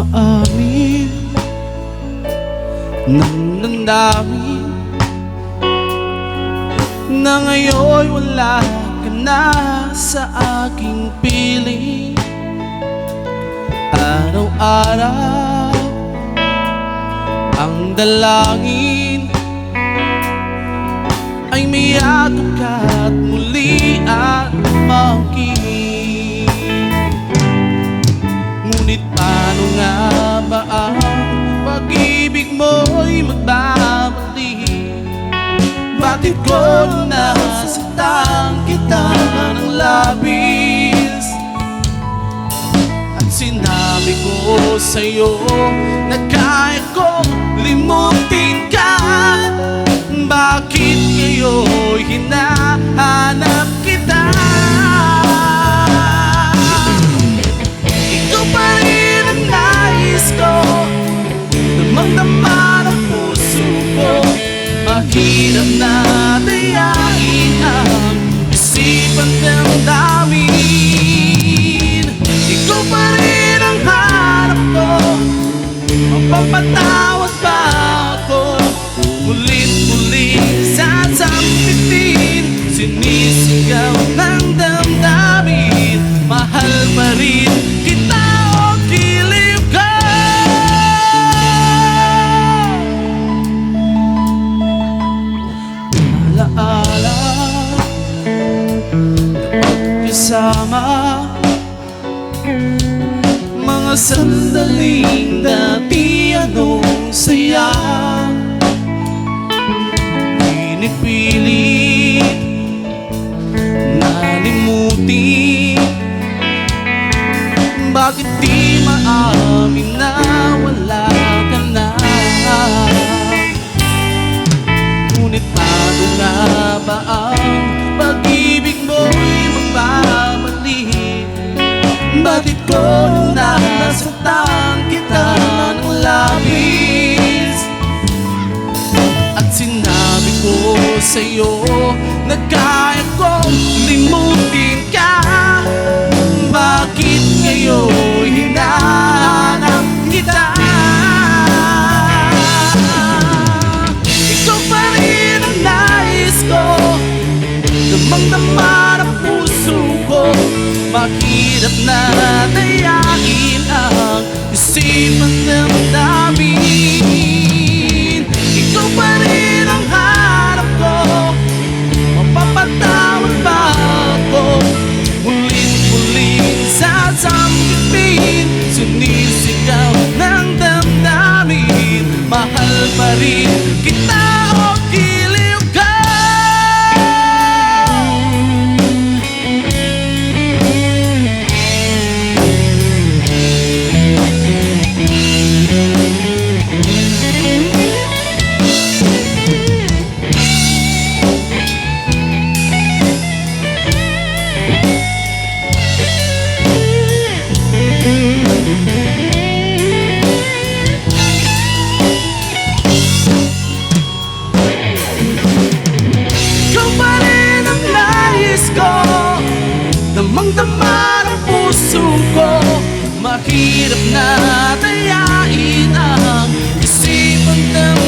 maamin ng damdamin na ngayon wala ka na sa aking piling. Araw-araw ang dalangin ay miyakap ka at muli at makinig. Ngunit paano nga ba ang pag-ibig mo'y magbabalik? Bakit ko nasaktan kita ng labis? At sinabi ko sa'yo na kaya kong limutin ka. Bakit ngayon hinahanap kita? Ikaw pa rin ang nais ko, damang-dama ng puso ko. Mahirap na dayain ang isipan ng damdamin. Ikaw pa rin ang hanap ko, mapapatawad ba ako? Mulit-mulit sasampitin, sinisigaw ng damdamin. Mahal pa rin kita o giliw ka. Alaala na magkasama, mga sandaling dati anong saya. Pinipilit nalimutin, bakit di maamin na wala ka na? Ngunit paano nga ba ang pag-ibig mo'y magbabalik? Bakit ko nasaktan kita ng labis? At sinabi ko sa'yo na kaya kong limutin ka. Bakit ngayon hinahanap kita? Ikaw pa rin ang nais ko, damang-dama ng puso ko. Mahirap na dayain ang isipan ng damdamin. Ikaw pa rin ang hanap ko, mapapatawad ba ako? Mulit-mulit sasampitin, sinisigaw ng damdamin. Mahal pa rin kita o giliw ka. Damang-dama ng puso ko, mahirap na dayain ang isipan ng